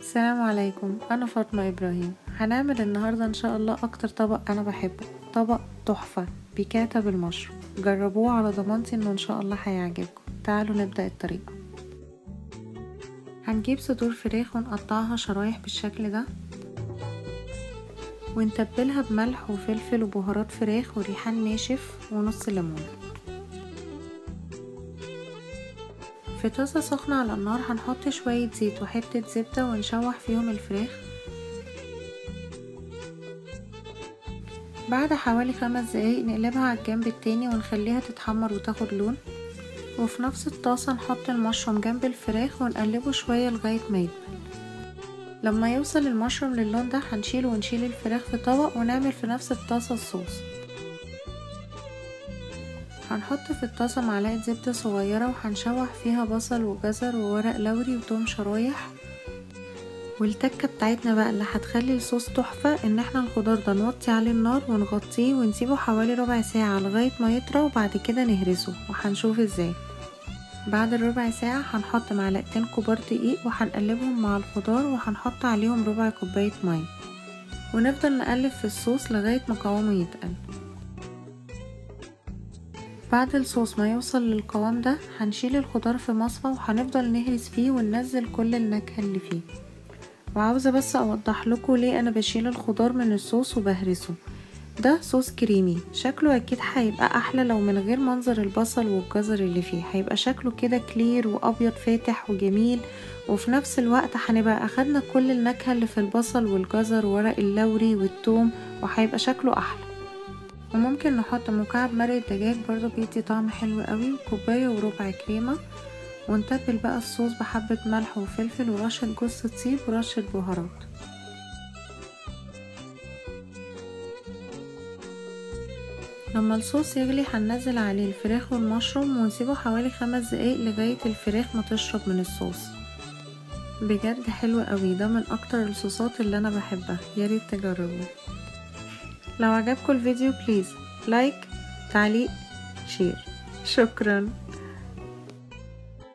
السلام عليكم، انا فاطمة ابراهيم. هنعمل النهاردة ان شاء الله اكتر طبق انا بحبه، طبق تحفة بيكاتا بالمشروم. جربوه على ضمانتي انه ان شاء الله هيعجبكم. تعالوا نبدأ الطريقة. هنجيب صدور فراخ ونقطعها شرايح بالشكل ده، ونتبلها بملح وفلفل وبهارات فراخ وريحان ناشف ونص ليمونة. في طاسة سخنة على النار هنحط شوية زيت وحتة زبدة ونشوح فيهم الفراخ. بعد حوالي 5 دقايق نقلبها على الجنب التاني ونخليها تتحمر وتاخد لون، وفي نفس الطاسة نحط المشروم جنب الفراخ ونقلبه شوية لغاية ما يدبل. لما يوصل المشروم للون ده هنشيله ونشيل الفراخ في طبق ونعمل في نفس الطاسة الصوص. هنحط في الطاسة معلقة زبدة صغيرة وهنشوح فيها بصل وجزر وورق لوري وتوم شرايح. والتكة بتاعتنا بقى اللي هتخلي الصوص تحفة ان احنا الخضار ده نوطي عليه النار ونغطيه ونسيبه حوالي ربع ساعة لغاية ما يطرى، وبعد كده نهرسه وهنشوف ازاي. بعد الربع ساعة هنحط معلقتين كبار دقيق وهنقلبهم مع الخضار وهنحط عليهم ربع كوباية مية، ونفضل نقلب في الصوص لغاية ما قوامه يتقل. بعد الصوص ما يوصل للقوام ده هنشيل الخضار في مصفى وهنفضل نهرس فيه وننزل كل النكهة اللي فيه. وعاوزة بس اوضح لكم ليه انا بشيل الخضار من الصوص وبهرسه. ده صوص كريمي، شكله اكيد هيبقى احلى لو من غير منظر البصل والجزر اللي فيه. هيبقى شكله كده كلير وابيض فاتح وجميل، وفي نفس الوقت هنبقى اخدنا كل النكهة اللي في البصل والجزر وورق اللوري والثوم، وهيبقى شكله احلى. وممكن نحط مكعب مرق دجاج برضو بيدي طعم حلو قوي، وكوباية وربع كريمة. ونتبل بقى الصوص بحبة ملح وفلفل ورشة جوز الطيب ورشة بهارات. لما الصوص يغلي هننزل عليه الفراخ والمشروم ونسيبه حوالي 5 دقايق لغاية الفراخ ما تشرب من الصوص. بجد حلو قوي، ده من اكتر الصوصات اللي انا بحبها، ياريت تجربوه. لو عجبكم الفيديو بليز لايك، تعليق، شير. شكرا.